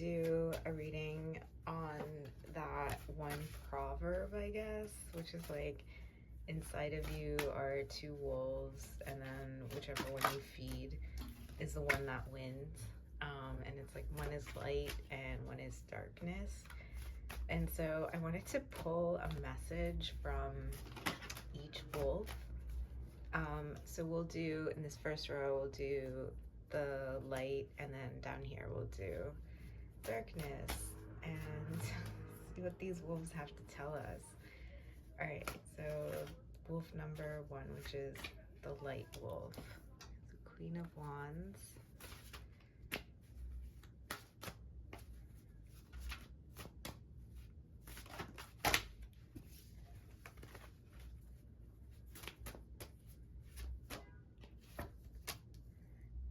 do a reading on that one proverb, I guess, which is like, inside of you are two wolves, and then whichever one you feed is the one that wins. And it's like one is light and one is darkness. And so I wanted to pull a message from each wolf. So we'll do, in this first row, we'll do the light, and then down here we'll do darkness, and see what these wolves have to tell us. All right, so wolf number one, which is the light wolf, the Queen of Wands.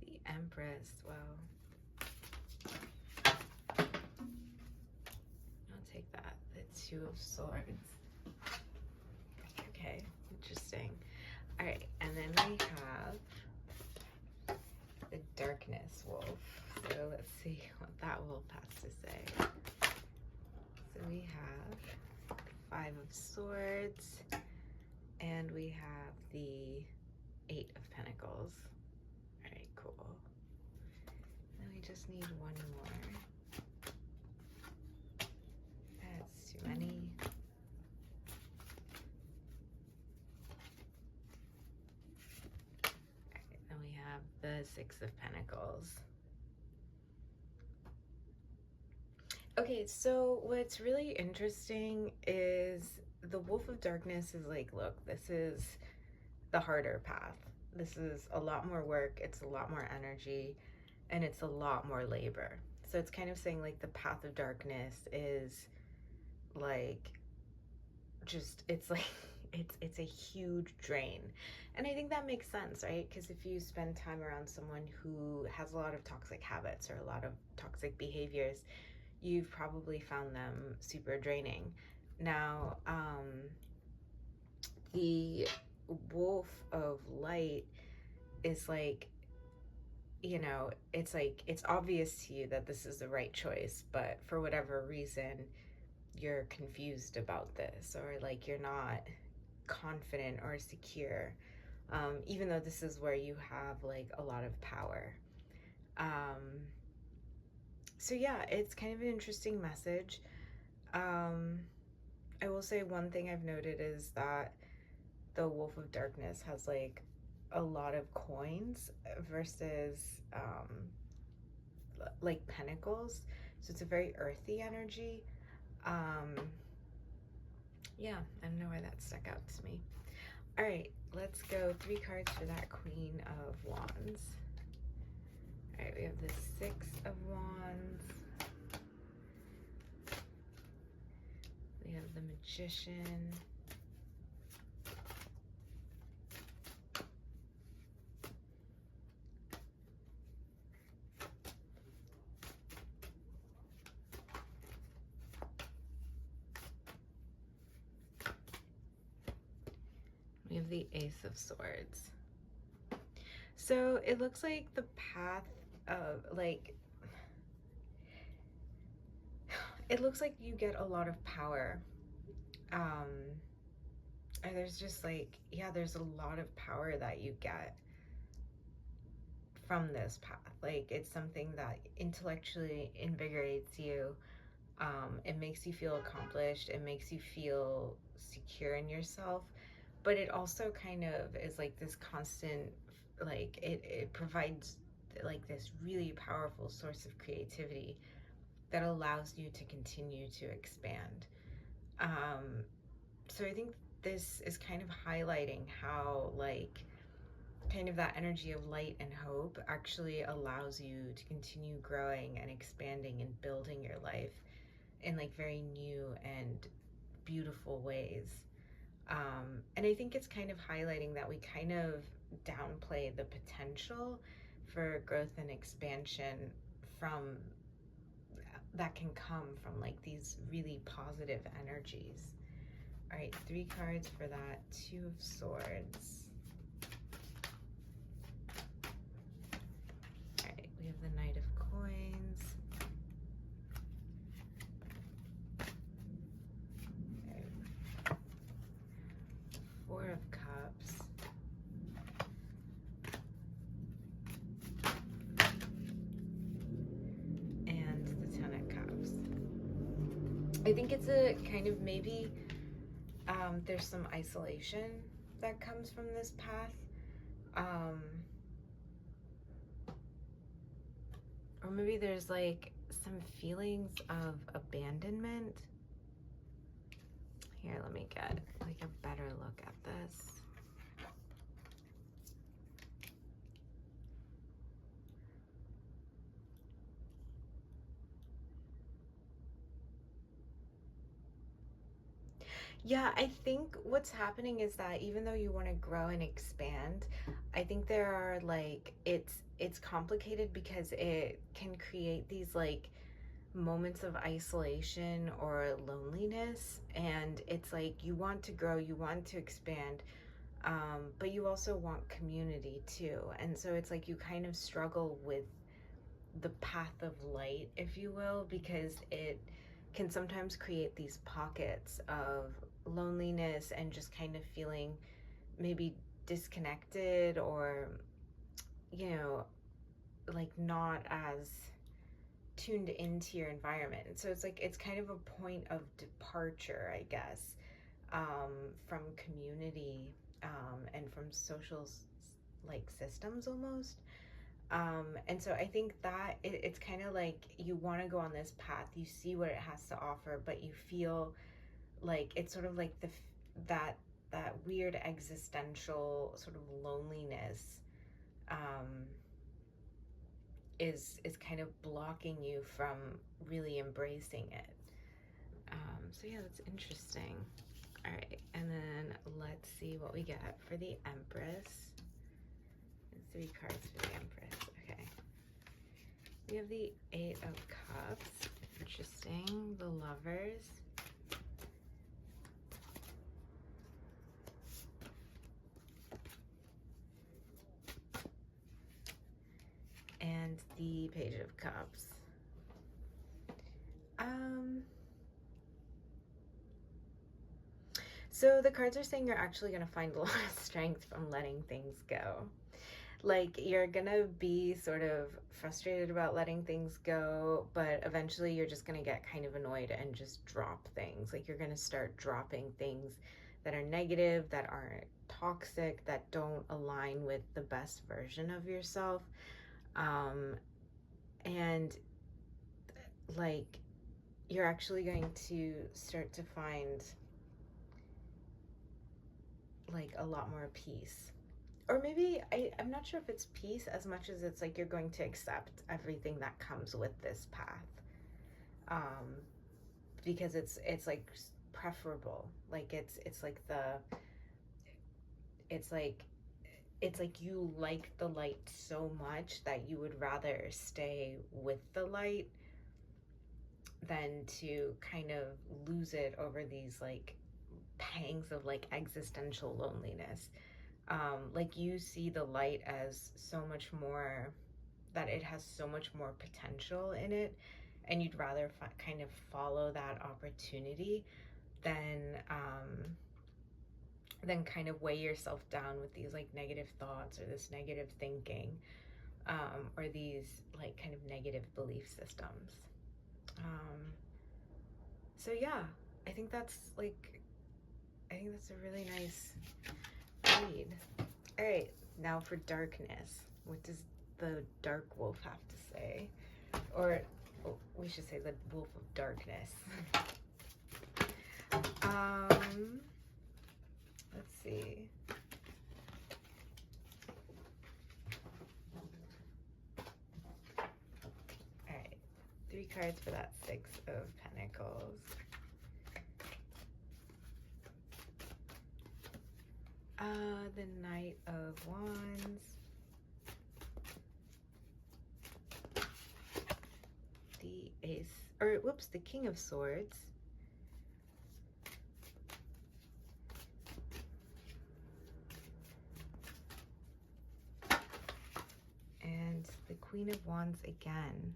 The Empress, well, I'll take that. The Two of Swords. Okay, interesting. All right, and then we have the Darkness wolf. So let's see what that wolf has to say. So we have the Five of Swords, and we have the Eight of Pentacles. All right, cool. Then we just need one more. That's too many. Then we have the Six of Pentacles. Okay, so what's really interesting is the Wolf of Darkness is like, look, this is the harder path. This is a lot more work, it's a lot more energy, and it's a lot more labor. So it's kind of saying like the path of darkness is like, just, it's like, it's a huge drain. And I think that makes sense, right? Because if you spend time around someone who has a lot of toxic habits or a lot of toxic behaviors, you've probably found them super draining. Now, the Wolf of Light is like, you know, it's like, it's obvious to you that this is the right choice, but for whatever reason, you're confused about this, or like you're not confident or secure, even though this is where you have like a lot of power. So yeah, it's kind of an interesting message. I will say one thing I've noted is that the Wolf of Darkness has like a lot of coins versus like pentacles. So it's a very earthy energy. Yeah, I don't know why that stuck out to me. All right, let's go 3 cards for that Queen of Wands. All right, we have the Six of Wands. We have the Magician. We have the Ace of Swords. So it looks like the path of like, it looks like you get a lot of power. And there's just like, yeah, there's a lot of power that you get from this path. Like, it's something that intellectually invigorates you. It makes you feel accomplished. It makes you feel secure in yourself. But it also kind of is like this constant, like, it provides like this really powerful source of creativity that allows you to continue to expand. So I think this is kind of highlighting how like kind of that energy of light and hope actually allows you to continue growing and expanding and building your life in like very new and beautiful ways. And I think it's kind of highlighting that we kind of downplay the potential for growth and expansion from that can come from like these really positive energies. All right, 3 cards for that Two of Swords. All right, we have the Knight of Coins. think it's a kind of maybe there's some isolation that comes from this path. Or maybe there's like some feelings of abandonment. Here, let me get like a better look at this. Yeah, I think what's happening is that even though you want to grow and expand, I think there are like it's complicated because it can create these like moments of isolation or loneliness, and it's like you want to grow, you want to expand, but you also want community too. And so it's like you kind of struggle with the path of light, if you will, because it can sometimes create these pockets of loneliness and just kind of feeling maybe disconnected or, you know, like not as tuned into your environment. And so it's like it's kind of a point of departure, I guess, from community, and from social like systems almost. And so I think that it's kind of like you want to go on this path, you see what it has to offer, but you feel like it's sort of like that that weird existential sort of loneliness, um, is kind of blocking you from really embracing it. So yeah, that's interesting. All right, and then let's see what we get for the Empress. 3 cards for the Empress. Okay. We have the 8 of Cups. Interesting. The Lovers. And the Page of Cups. So the cards are saying you're actually going to find a lot of strength from letting things go. Like you're gonna be sort of frustrated about letting things go, but eventually you're just gonna get kind of annoyed and just drop things. Like you're gonna start dropping things that are negative, that aren't toxic, that don't align with the best version of yourself. And like you're actually going to start to find like a lot more peace. Or maybe I'm not sure if it's peace as much as it's like you're going to accept everything that comes with this path, because it's like preferable. Like it's like it's like it's like you like the light so much that you would rather stay with the light than to kind of lose it over these like pangs of like existential loneliness. Like you see the light as so much more, that it has so much more potential in it, and you'd rather kind of follow that opportunity than kind of weigh yourself down with these like negative thoughts or this negative thinking, or these like kind of negative belief systems. So yeah, I think that's a really nice read. All right, now for darkness. What does the dark wolf have to say? Or we should say the wolf of darkness. Let's see. All right, 3 cards for that 6 of Pentacles. The Knight of Wands. The the King of Swords. And the Queen of Wands again.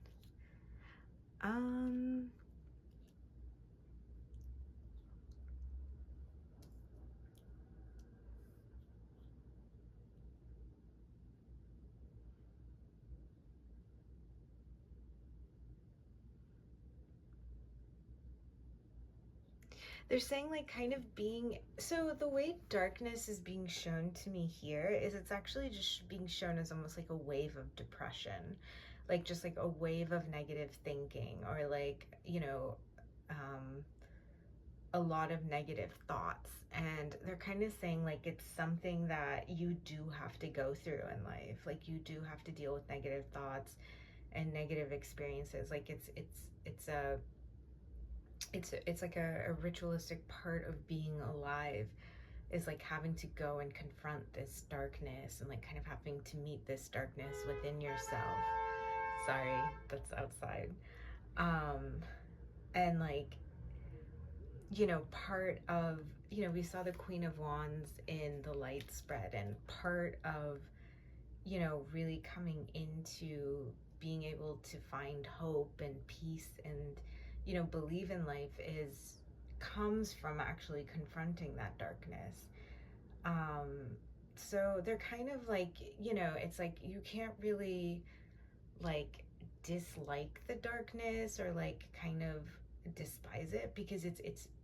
they're saying like kind of being, so the way darkness is being shown to me here is it's actually just being shown as almost like a wave of depression, like just like a wave of negative thinking, or like, you know, a lot of negative thoughts. And they're kind of saying like it's something that you do have to go through in life, like you do have to deal with negative thoughts and negative experiences. Like it's like a ritualistic part of being alive, is like having to go and confront this darkness and like kind of having to meet this darkness within yourself. Sorry, that's outside. And like, you know, part of, you know, we saw the Queen of Wands in the light spread, and part of, you know, really coming into being able to find hope and peace and, you know, believe in life is comes from actually confronting that darkness. So they're kind of like, you know, it's like you can't really like dislike the darkness or like kind of despise it, because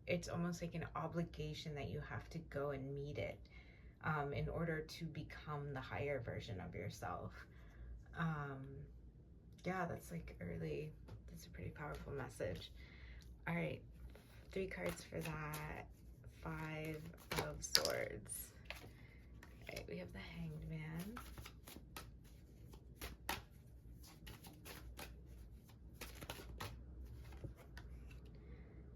it's almost like an obligation that you have to go and meet it, in order to become the higher version of yourself. Um, yeah, that's like really, that's a pretty powerful message. All right, 3 cards for that. 5 of Swords. All right, we have the Hanged Man.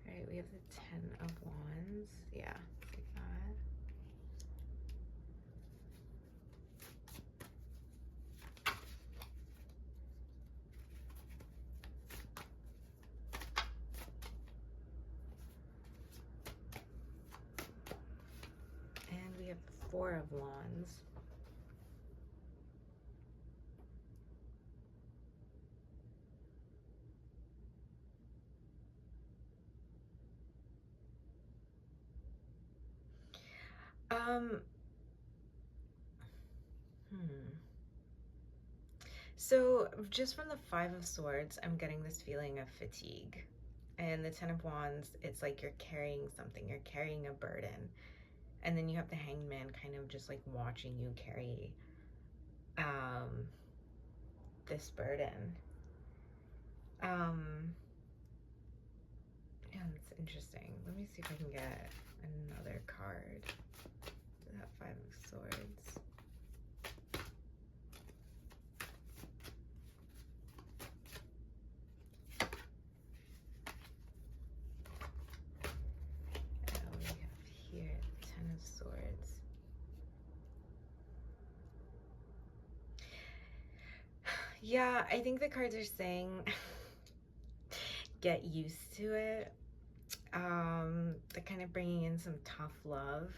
All right, we have the 10 of Wands. Yeah, like that. And we have the 4 of Wands. Um, So just from the 5 of Swords, I'm getting this feeling of fatigue. And the 10 of Wands, it's like you're carrying something, you're carrying a burden. And then you have the Hanged Man kind of just like watching you carry this burden. Yeah, that's interesting. Let me see if I can get another card for that 5 of Swords. We have here 10 of Swords. Yeah, I think the cards are saying get used to it. They're kind of bringing in some tough love,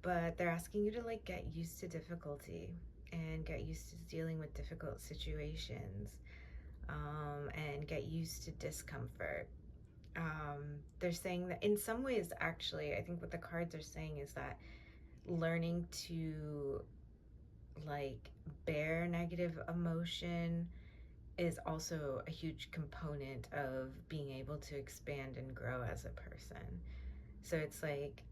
but they're asking you to like get used to difficulty and get used to dealing with difficult situations, and get used to discomfort. They're saying that in some ways, actually, I think what the cards are saying is that learning to like bear negative emotion is also a huge component of being able to expand and grow as a person. So it's like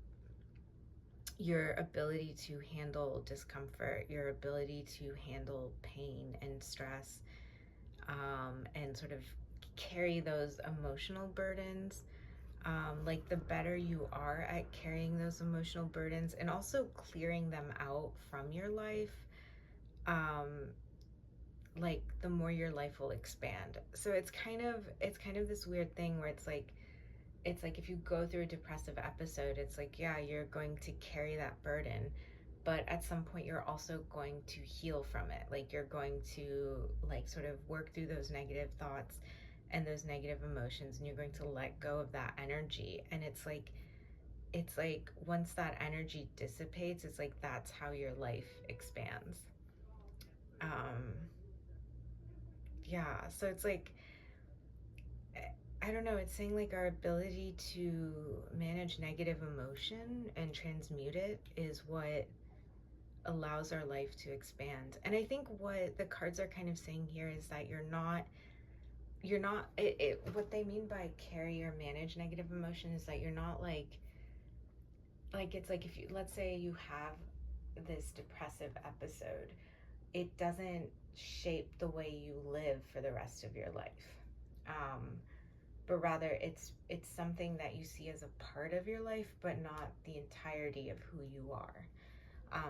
your ability to handle discomfort, your ability to handle pain and stress, and sort of carry those emotional burdens. Like the better you are at carrying those emotional burdens and also clearing them out from your life, like the more your life will expand. So it's kind of this weird thing where it's like if you go through a depressive episode, it's like, yeah, you're going to carry that burden, but at some point you're also going to heal from it. Like you're going to like sort of work through those negative thoughts and those negative emotions, and you're going to let go of that energy. And it's like once that energy dissipates, it's like that's how your life expands. Yeah, so it's like, I don't know, it's saying like our ability to manage negative emotion and transmute it is what allows our life to expand. And I think what the cards are kind of saying here is that you're not you're not, what they mean by carry or manage negative emotion is that you're not like it's like if you, let's say you have this depressive episode, it doesn't shape the way you live for the rest of your life. Um, but rather it's something that you see as a part of your life, but not the entirety of who you are.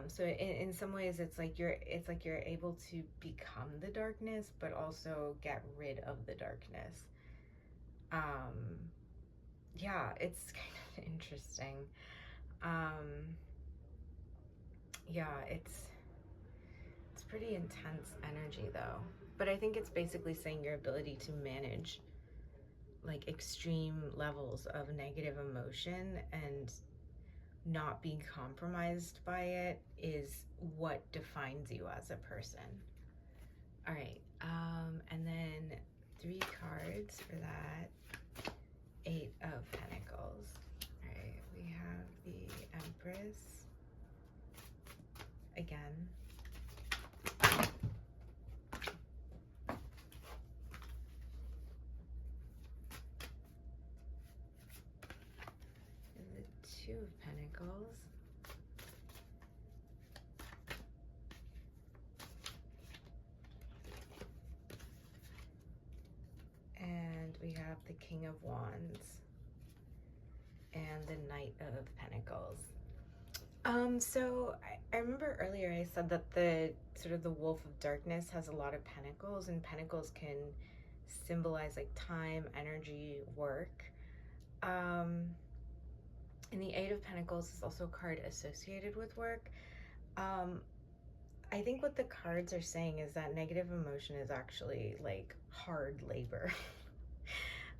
So in some ways, it's like you're able to become the darkness, but also get rid of the darkness. Um, yeah, it's kind of interesting. Um, yeah, it's pretty intense energy though. But I think it's basically saying your ability to manage like extreme levels of negative emotion and not being compromised by it is what defines you as a person. All right, and then 3 cards for that. 8 of Pentacles. All right, we have the Empress again. And the 2 of Pentacles. And we have the King of Wands and the Knight of Pentacles. So I remember earlier I said that the sort of the Wolf of Darkness has a lot of pentacles, and pentacles can symbolize like time, energy, work. And the 8 of Pentacles is also a card associated with work. I think what the cards are saying is that negative emotion is actually like hard labor.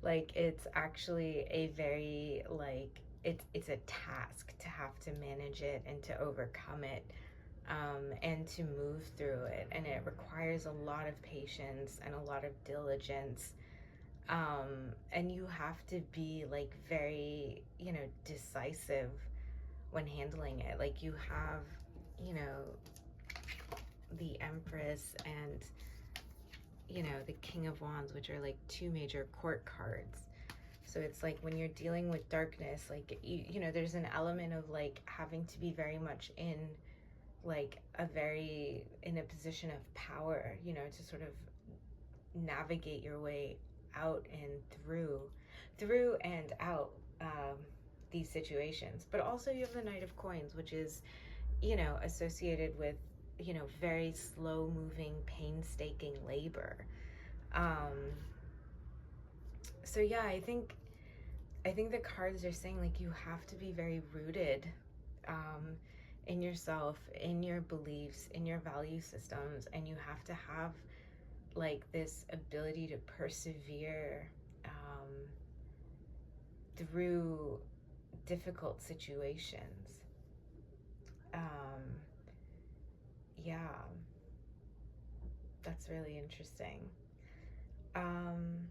Like it's actually a very like it's a task to have to manage it and to overcome it, and to move through it, and it requires a lot of patience and a lot of diligence, and you have to be like very, you know, decisive when handling it. Like you have, you know, the Empress and, you know, the King of Wands, which are like 2 major court cards. So it's like when you're dealing with darkness, like you know, there's an element of like having to be very much in like in a position of power, you know, to sort of navigate your way out and through and out, these situations. But also you have the Knight of Coins, which is, you know, associated with, you know, very slow moving, painstaking labor. So yeah, I think the cards are saying like you have to be very rooted, um, in yourself, in your beliefs, in your value systems, and you have to have like this ability to persevere, through difficult situations. Um, yeah, that's really interesting. Um,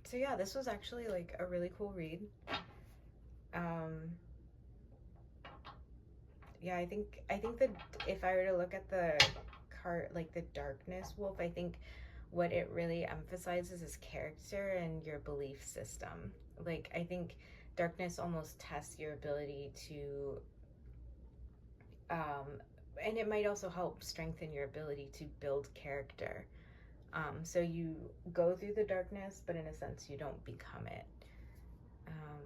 so yeah, this was actually like a really cool read. Um, yeah, I think that if I were to look at the card, like the Darkness Wolf, I think what it really emphasizes is character and your belief system. Like I think darkness almost tests your ability to, um, and it might also help strengthen your ability to build character. So you go through the darkness, but in a sense, you don't become it. Um,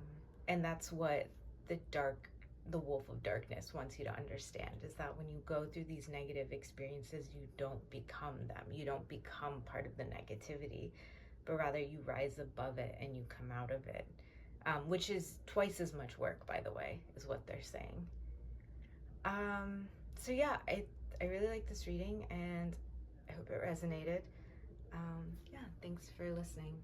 and that's what the dark, the Wolf of Darkness wants you to understand, is that when you go through these negative experiences, you don't become them. You don't become part of the negativity, but rather you rise above it and you come out of it, which is twice as much work, by the way, is what they're saying. So yeah, I really like this reading and I hope it resonated. Yeah, thanks for listening.